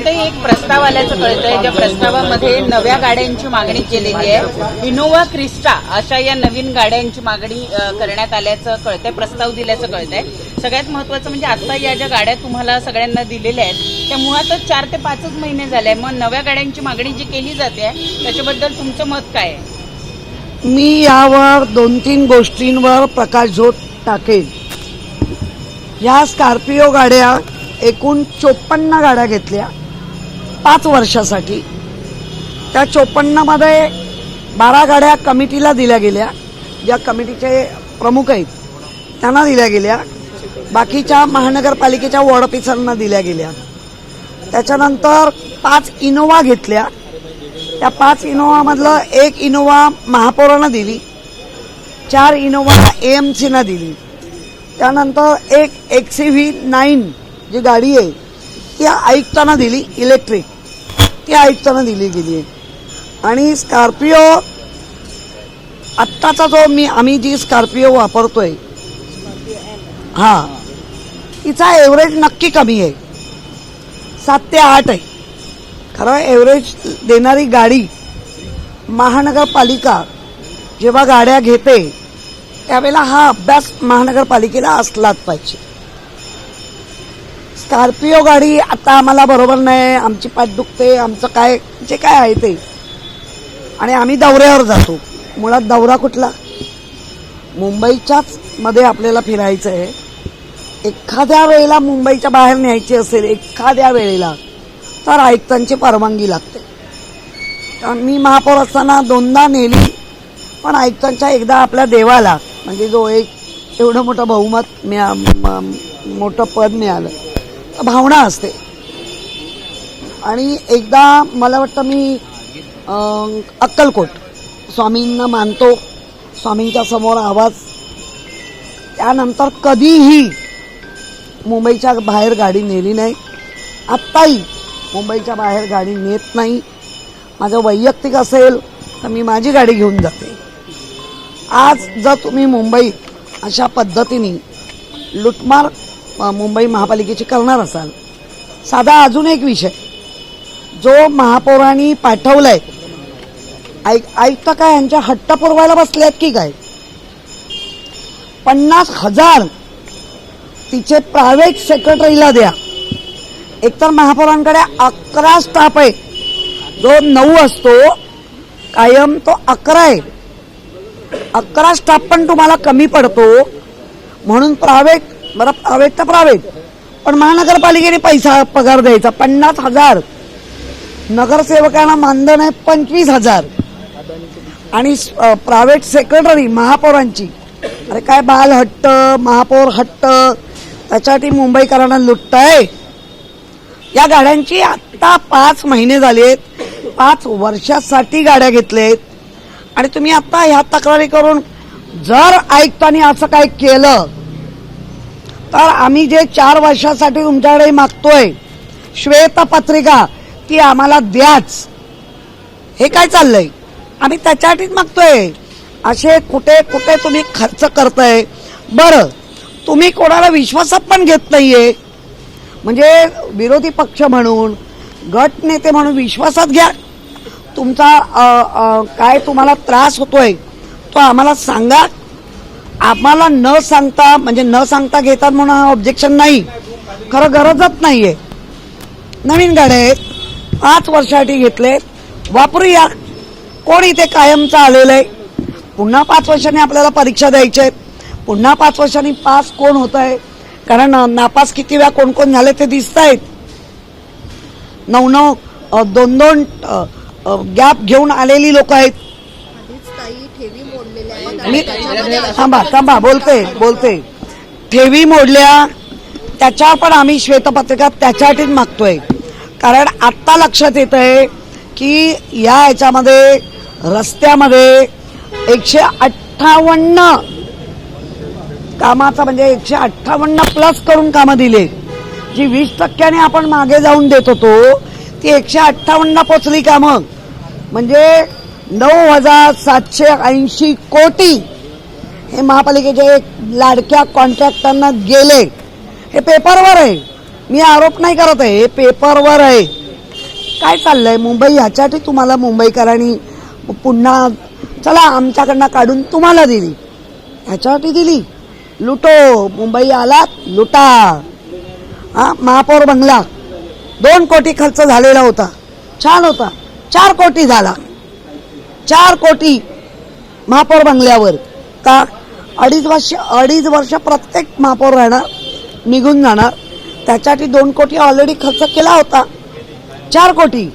इथे एक प्रस्ताव आल्याचं कळतंय, ज्या प्रस्तावामध्ये नव्या गाड्यांची मागणी केलेली आहे. इनोव्हा क्रिस्टा अशा या नवीन गाड्यांची मागणी करण्यात आल्याचं कळतंय, प्रस्ताव दिल्याचं कळतंय. सगळ्यात महत्वाचं म्हणजे आता या ज्या गाड्या तुम्हाला सगळ्यांना दिलेल्या आहेत त्या मुळातच 4 ते 5 महिने झाले. मग नव्या गाड्यांची मागणी जी केली जाते त्याच्याबद्दल तुमचं मत काय आहे? मी यावर 2-3 गोष्टींवर प्रकाशझोत टाकेन. या स्कॉर्पिओ गाड्या एकूण 54 गाड्या घेतल्या 5 वर्षासाठी. त्या 54 मध्ये 12 गाड्या कमिटीला दिल्या गेल्या, ज्या कमिटीचे प्रमुख आहेत त्यांना दिल्या गेल्या. बाकीच्या महानगरपालिकेच्या वॉर्ड ऑफिसरांना दिल्या गेल्या. त्याच्यानंतर 5 इनोव्हा घेतल्या. त्या 5 इनोव्हामधलं 1 इनोव्हा महापौरांना दिली, 4 इनोव्हा AMCना दिली. त्यानंतर एक XCV9 जी गाडी आहे ती आयुक्तांना दिली, इलेक्ट्रिक, ती आयुक्तांना दिली गेली आहे. आणि स्कॉर्पिओ आत्ताचा जो आम्ही जी स्कॉर्पिओ वापरतोय तिचा एव्हरेज नक्की कमी आहे, 7 ते 8 आहे. खरं एव्हरेज देणारी गाडी महानगरपालिका जेव्हा गाड्या घेते त्यावेळेला हा अभ्यास महानगरपालिकेला असलाच पाहिजे. स्कॉर्पिओ गाडी आता आम्हाला बरोबर नाही, आमची पाठ दुखते, आमचं काय जे काय आहे ते, आणि आम्ही दौऱ्यावर जातो. मुळात दौरा कुठला? मुंबईच्याच मध्ये आपल्याला फिरायचं आहे. एखाद्या वेळेला मुंबईच्या बाहेर न्यायची असेल एखाद्या वेळेला तर आयुक्तांची परवानगी लागते. कारण मी महापौर असताना 2दा नेली, पण आयुक्तांच्या एकदा आपल्या देवाला म्हणजे जो एक एवढं मोठं बहुमत मोठं पद मिळालं, भावना असते. आणि एकदा मला वाटतं मी अक्कलकोट स्वामींना मानतो, स्वामींच्या समोर आवाज, त्यानंतर कधीही मुंबईच्या बाहेर गाडी नेली नाही. आत्ताही मुंबईच्या बाहेर गाडी नेत नाही. माझं वैयक्तिक असेल तर मी माझी गाडी घेऊन जाते. आज जर तुम्ही मुंबईत अशा पद्धतीने लुटमार मुंबई महापालिकेची करणार असाल, साधा अजून एक विषय जो महापौरांनी पाठवलाय, आयुक्त काय यांच्या हट्ट पुरवायला बसलेत की काय? 50,000 तिचे प्रायव्हेट सेक्रेटरीला द्या. एकतर महापौरांकडे 11 स्टाफ आहे, जो 9 असतो कायम तो 11 आहे. 11 स्टाफ पण तुम्हाला कमी पडतो म्हणून प्रायव्हेट, बरं प्रायव्हेट तर प्रायव्हेट, पण महानगरपालिकेने पैसा पगार द्यायचा 50,000. नगरसेवकांना मानधन आहे 25,000. आणि प्रायव्हेट सेक्रेटरी महापौरांची, अरे काय बाल हट्ट, महापौर हट्ट, त्याच्यासाठी मुंबईकरांना लुटताय. या गाड्यांची आत्ता 5 महिने झालेत, 5 वर्षासाठी गाड्या घेतलेत. आणि तुम्ही आता ह्या तक्रारी करून जर आयुक्तांनी असं काय केलं तर आम्ही जे 4 वर्षासाठी तुमच्याकडे मागतोय श्वेतपत्रिका ती आम्हाला द्याच. हे काय चाललंय? आम्ही त्याच्यासाठीच मागतोय. असे कुठे कुठे तुम्ही खर्च करताय. बरं, तुम्ही कोणाला विश्वासात पण घेत नाहीये, म्हणजे विरोधी पक्ष म्हणून, गट नेते म्हणून विश्वासात घ्या. तुमचा काय तुम्हाला त्रास होतोय तो आम्हाला सांगा. आम्हाला न सांगता, म्हणजे न सांगता घेतात म्हणून हा ऑब्जेक्शन नाही, खरं गरजच नाहीये. नवीन गाड्या आहेत, 5 वर्षासाठी घेतले, वापरूया. कोण इथे कायमचं आलेलं आहे? पुन्हा 5 वर्षांनी आपल्याला परीक्षा द्यायची आहेत, पुन्हा 5 वर्षांनी पास कोण होत आहे? कारण नापास किती वेळा कोण कोण झाले ते दिसत आहेत. 9 2 गॅप घेऊन आलेली लोक आहेत. मी थांबा बोलते. ठेवी मोडल्या, त्याच्यावर पण आम्ही श्वेतपत्रिका त्याच्यासाठीच मागतोय. कारण आत्ता लक्षात येत आहे की या ह्याच्यामध्ये रस्त्यामध्ये 158 कामाचा, म्हणजे 158+ करून कामं दिले. जी 20% आपण मागे जाऊन देत होतो ती 158 पोचली कामं. म्हणजे 9,780 कोटी हे महापालिकेचे लाडक्या कॉन्ट्रॅक्टरना गेले. हे पेपरवर आहे, मी आरोप नाही करत आहे, हे पेपरवर आहे. काय चाललंय मुंबई ह्याच्यासाठी तुम्हाला मुंबईकरांनी पुन्हा चला आमच्याकडनं काढून तुम्हाला दिली, ह्याच्यासाठी दिली. लुटो, मुंबई आलात लुटा. हा महापौर बंगला 2 कोटी खर्च झालेला होता, छान होता. 4 कोटी झाला, 4 कोटी महापौर बंगल्यावर. का 2.5 वर्ष प्रत्येक महापौर राहणार, निघून जाणार. त्याच्यासाठी 2 कोटी ऑलरेडी खर्च केला होता. 4 कोटी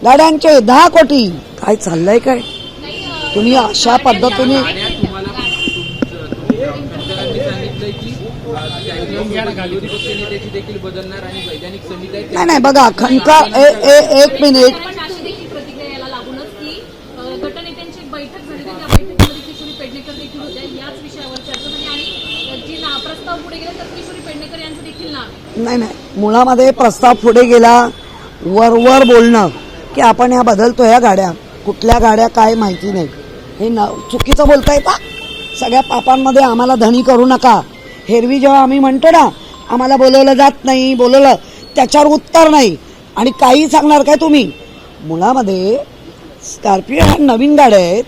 गाड्यांचे 10 कोटी. काय चाललंय काय तुम्ही अशा पद्धतीने. नाही नाही बघा खनका एक मिनिट. प्रतिक्रिया लागूनच की गटनेत्यांची एक बैठक झाली, त्या बैठकीमध्ये किशोरी पेडणेकर देखील होत्या. याच विषयावर चर्चा झाली आणि जी प्रस्ताव पुढे गेला तर किशोरी पेडणेकर यांचं देखील नाव. नाही मुळामध्ये प्रस्ताव पुढे गेला, वरवर बोलणं की आपण ह्या बदलतो ह्या गाड्या, कुठल्या गाड्या काय माहिती नाही, हे चुकीचं बोलता येतं. सगळ्या पापांमध्ये आम्हाला धनी करू नका. हेरवी जेव्हा आम्ही म्हणतो ना आम्हाला बोलवलं जात नाही, बोलवलं त्याच्यावर उत्तर नाही आणि काही सांगणार काय तुम्ही. मुळामध्ये स्कॉर्पिओ ह्या नवीन गाड्या आहेत,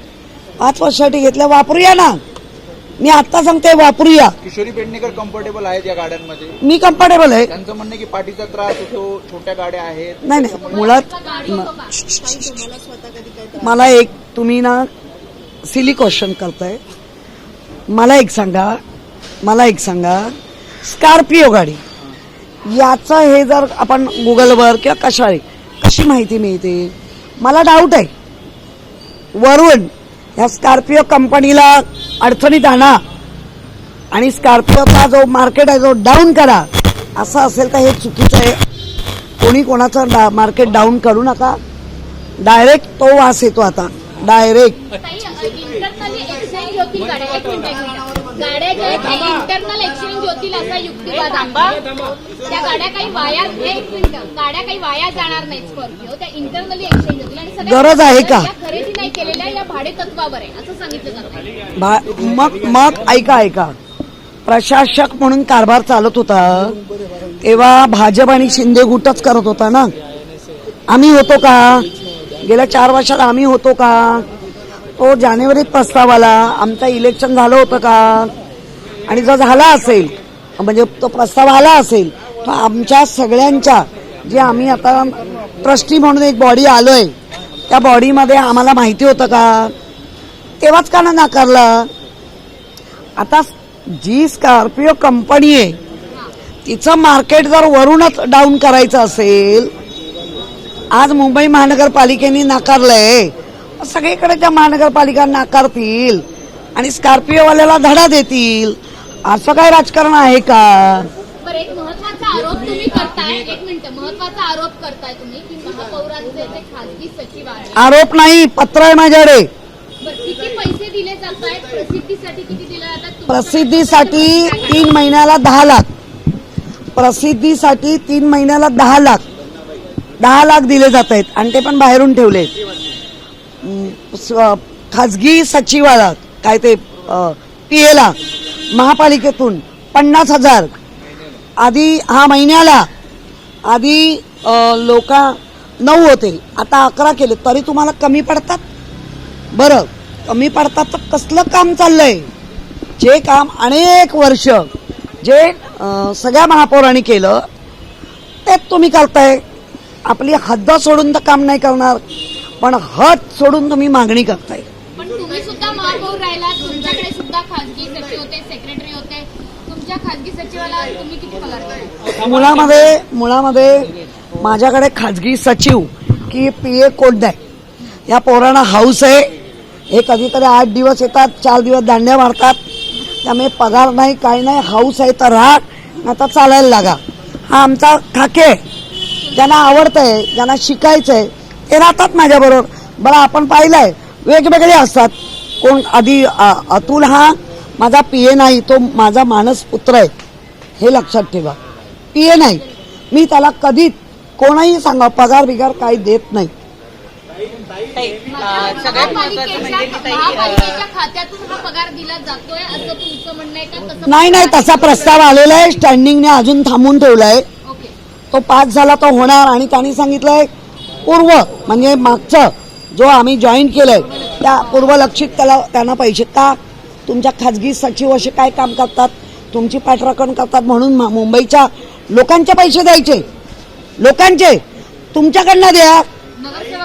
5 वर्षासाठी घेतल्या, वापरूया ना. मी आता सांगते वापरूया. किशोरी पेडणेकर कम्फर्टेबल आहेत या गाड्यांमध्ये? मी कम्फर्टेबल आहे. त्यांचं म्हणणं की पाठीचा त्रास होतो, छोट्या गाड्या आहेत. नाही नाही मुळात मला एक तुम्ही ना सिली क्वेश्चन करताय. मला एक सांगा स्कॉर्पिओ गाडी याचं हे जर आपण गुगलवर किंवा कशी माहिती मिळते. मला डाऊट आहे वरून या स्कॉर्पिओ कंपनीला अडचणीत आणा आणि स्कॉर्पिओचा जो मार्केट आहे जो डाऊन करा, असं असेल तर हे चुकीचं आहे. कोणी कोणाचं मार्केट डाऊन करू नका. डायरेक्ट तो वास येतो आता डायरेक्ट. इंटरनल एक्सचेंज होतील गाड्या, एक मिनिट, गाड्या ज्या आहेत इंटरनल एक्सचेंज होतील असा युक्तिवाद आहे. त्या गाड्या काही वाया, एक मिनिट, गाड्या काही वाया जाणार नाहीत स्कॉर्पिओ, त्या इंटरनली एक्सचेंज होतील आणि सगळ्या गरज आहे का? खरेदी नाही केलेल्या या भाडे तत्वावर आहे असं सांगितलं जातं. मग ऐका प्रशासक म्हणून कारभार चालत होता तेव्हा भाजप आणि शिंदे गुटच करत होता ना. आम्ही होतो का गेल्या 4 वर्षात? आम्ही होतो का? तो जानेवारीत प्रस्ताव आला, आमचं इलेक्शन झालं होतं का? आणि जर झाला असेल म्हणजे तो प्रस्ताव आला असेल तर आमच्या सगळ्यांच्या जे आम्ही आता ट्रस्टी म्हणून एक बॉडी आलोय त्या बॉडीमध्ये आम्हाला माहिती होतं का? तेव्हाच का नाकारला? आता जी स्कॉर्पिओ कंपनी आहे तिचं मार्केट जर वरूनच डाऊन करायचं असेल, आज मुंबई महानगरपालिकेने नाकारलंय, सगळीकडे त्या महानगरपालिका नाकारतील आणि स्कॉर्पिओवाल्याला धडा देतील. असं काय राजकारण आहे का? बरं, एक महत्वाचा आरोप तुम्ही करताय, एक मिनिट, महत्वाचा आरोप करताय तुम्ही की महापौरांचे जे खासगी सचिव आहेत. आरोप नाही, पत्र आहे माझ्याकडे. किती पैसे दिले जात आहेत प्रसिद्धीसाठी? किती दिले जातात? प्रसिद्धीसाठी 3 महिन्याला 10 लाख. प्रसिद्धीसाठी 3 महिन्याला 10 लाख दिले जात आहेत आणि ते पण बाहेरून ठेवले. खाजगी सचिवाला काय ते पीएला महापालिकेतून 50,000 आधी हा महिन्याला. आधी लोक 9 होते, आता 11 केले. तरी तुम्हाला कमी पडतात? बरं कमी पडतात तर कसलं काम चाललंय? जे काम अनेक वर्ष जे सगळ्या महापौरांनी केलं तेच तुम्ही करताय. आपली हद्द सोडून तर काम नाही करणार, पण हद सोडून तुम्ही मागणी करताय. पण तुम्ही सुद्धा महापौर राहिला, तुमच्याकडे सुद्धा खासगी सचिव होते, सेक्रेटरी होते. तुमच्या खासगी सचिवाला तुम्ही किती पगार दिला? मुळामध्ये माझ्याकडे खाजगी सचिव की पीए कोण नाही. या पोरांना हाऊस आहे, हे कधी 8 दिवस येतात, 4 दिवस दांड्या मारतात, त्यामुळे पगार नाही काय नाही. हाऊस आहे तर राहा, आता चालायला लागा. हा आमचा खाके. ज्यांना आवडतंय, ज्यांना शिकायचंय ते राहतात माझ्याबरोबर. बरं आपण पाहिलंय वेगवेगळे असतात. कोण आधी अतुल हा माझा पीए नाही, तो माझा मानस पुत्र आहे, हे लक्षात ठेवा. पीए नाही मी, त्याला कधी कोणाही सांगा पगार बिगार काही देत नाही. सगळ्यात महत्त्वाचं म्हणजे की महापालिकेच्या खात्यातून हा पगार दिला जातोय असं तुमचं म्हणणं आहे का? तसं नाही तसा प्रस्ताव आलेला आहे, स्टँडिंगने अजून थांबून ठेवलाय. ओके, तो पास झाला तो होणार. आणि त्यांनी सांगितलंय पूर्व म्हणजे मागचं जो आम्ही जॉईन केलंय त्या पूर्वलक्षित त्यांना पैसे का तुमच्या खाजगी सचिव असे काय काम करतात, तुमची पाठराखण करतात म्हणून मुंबईच्या लोकांचे पैसे द्यायचे, लोकांचे तुमच्याकडनं द्या.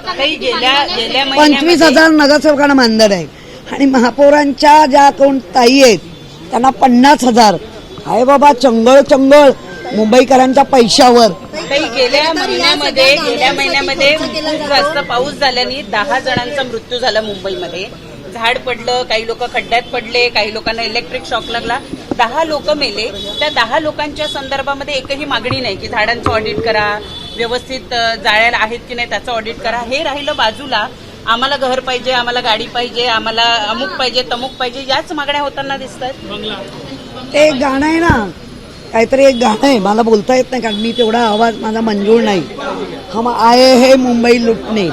काही गेल्या 25,000 नगरसेवकांना मानधन आहे आणि महापौरांच्या ज्या कोण ताई आहेत त्यांना 50,000. आहे बाबा चंगळ चंगळ मुंबईकरांच्या पैशावर. काही गेल्या महिन्यामध्ये खूप जास्त पाऊस झाल्याने 10 जणांचा मृत्यू झाला मुंबईमध्ये. झाड पडलं, काही लोक खड्ड्यात पडले, काही लोकांना इलेक्ट्रिक शॉक लागला, 10 लोक मेले. त्या 10 लोकांच्या संदर्भामध्ये एकही मागणी नाही की झाडांचं ऑडिट करा, व्यवस्थित जाळ्या आहेत की नाही त्याचं ऑडिट करा. हे राहिलं बाजूला, आम्हाला घर पाहिजे, आम्हाला गाडी पाहिजे, आम्हाला अमुक पाहिजे, तमुक पाहिजे, याच मागण्या होताना दिसतात. ते गाणं आहे ना, काहीतरी एक गाणं आहे, मला बोलता येत नाही कारण मी तेवढा आवाज माझा मंजूर नाही. हम आए है मुंबई लुटणे,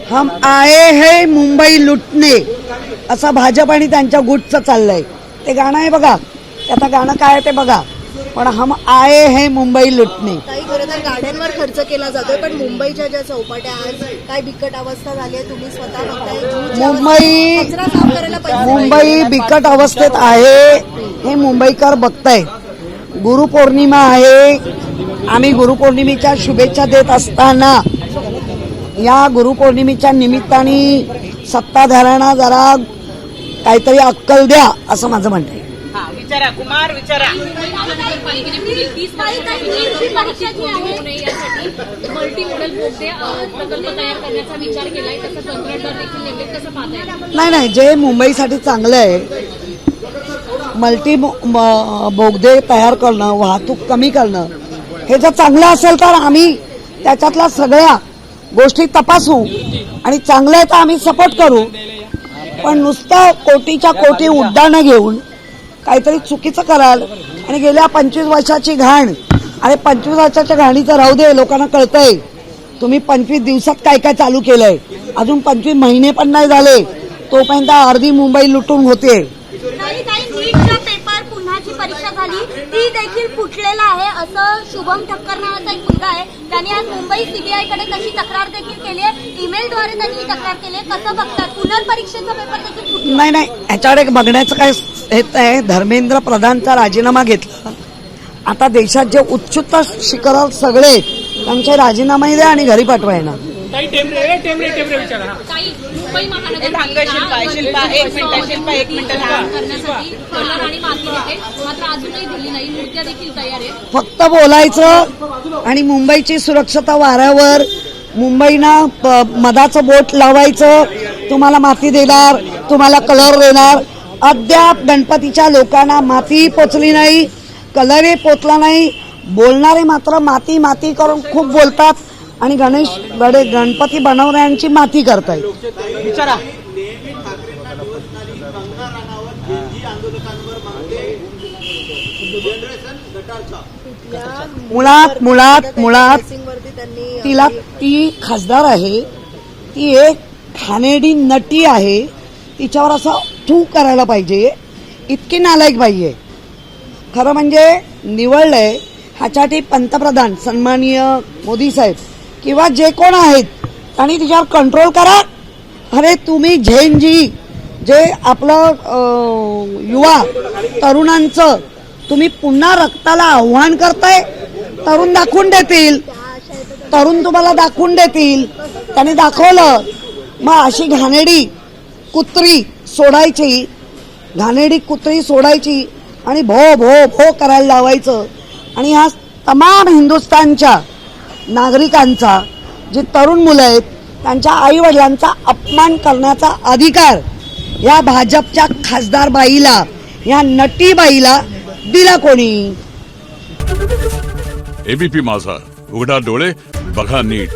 हम आए है मुंबई लुटणे असं भाजप आणि त्यांच्या गुटचं चाललंय. ते गाणं आहे बघा, ते आता गाणं काय आहे ते बघा, पण हम आए है मुंबई लुटणे. काही खरं तर गाड्यांवर खर्च केला जातोय, पण मुंबईच्या ज्या चौपाट्या आज काय बिकट अवस्था झाली आहे, तुम्ही स्वतः बघताय. कचरा साफ करायला पैसे मुंबई बिकट अवस्थेत आहे हे मुंबईकर बघताय. गुरुपौर्णिमा आहे, आम्ही गुरुपौर्णिमेच्या शुभेच्छा देत असताना या गुरुपौर्णिमेच्या निमित्ताने सत्ताधाऱ्यांना जरा काहीतरी अक्कल द्या असं माझं म्हणणं आहे. हा विचारा कुमार, विचारा. मल्टी मॉडेल बोगदे प्रकल्प तयार करण्याचा विचार केलाय, त्याचं कंत्राटदार देखील नेमके कसं पाहताय? नाही, जे मुंबईसाठी चांगलं आहे मल्टी बोगदे तयार करणं, वाहतूक कमी करणं, हे जर चांगलं असेल तर आम्ही त्याच्यातल्या सगळ्या गोष्टी तपासू आणि चांगलं आहे तर आम्ही सपोर्ट करू. पण नुसतं कोटीच्या कोटी उड्डाणं घेऊन काहीतरी चुकीचं कराल आणि गेल्या 25 वर्षाची घाण, अरे 25 वर्षाच्या घाणीचं राहू दे, लोकांना कळतंय तुम्ही 25 दिवसात काय काय चालू केलंय, अजून 25 महिने पण नाही झाले तोपर्यंत अर्धी मुंबई लुटून होते. नीटचा पेपर पुन्हाची परीक्षा झाली ती देखील फुटलेला आहे असं शुभम ठक्कर नावाचा एक मुलगा आहे, त्याने आज मुंबई सीबीआयकडे तशी तक्रार देखील केली आहे, ईमेलद्वारे त्यांनी तक्रार केली आहे. कसं बघतात पुनर्परीक्षेचा पेपर देखील फुटला? नाही ह्याच्यावर एक बघण्याचं काय हेत आहे. धर्मेंद्र प्रधानचा राजीनामा घेतला, आता देशात जे उच्चतम शिखरावर सगळे आहेत त्यांचे राजीनामे द्या आणि घरी पाठवा येणार. काही मुंबई शिल्पा एक मिनिट करण्यासाठी कलर आणि माती देते, मात्र अजूनही दिली नाही. मूर्त्या देखील तयार आहेत. फक्त बोलायचं आणि मुंबईची सुरक्षता वाऱ्यावर, मुंबईना मधाचं बोट लावायचं, तुम्हाला माती देणार, तुम्हाला कलर देणार. अद्याप गणपतीच्या लोकांना माती पोचली नाही, कलरही पोचला नाही. बोलणारे मात्र माती माती करून खूप बोलतात आणि गणपती बनवणाऱ्यांची माती करतायत. विचारा. मुळात तिला ती खासदार आहे, ती एक ठाणेडी नटी आहे, तिच्यावर असं थू करायला पाहिजे, इतकी नालायक पाहिजे. खरं म्हणजे निवडलंय ह्याच्यासाठी पंतप्रधान सन्माननीय मोदी साहेब किंवा जे कोण आहेत त्यांनी तिच्यावर कंट्रोल करा. अरे तुम्ही झेनजी जे आपलं युवा तरुणांचं तुम्ही पुन्हा रक्ताला आव्हान करताय, तरुण दाखवून देतील, तरुण तुम्हाला दाखवून देतील. त्यांनी दाखवलं, मग अशी घाणेडी कुत्री सोडायची, घाणेडी कुत्री सोडायची आणि भो भो भो करायला लावायचं. आणि ह्या तमाम हिंदुस्थानच्या नागरिकांचा, जे तरुण मुलं आहेत त्यांच्या आई वडिलांचा अपमान करण्याचा अधिकार या भाजपच्या खासदार बाईला, या नटी बाईला दिला कोणी? एबीपी माझा, उघडा डोळे बघा नीट.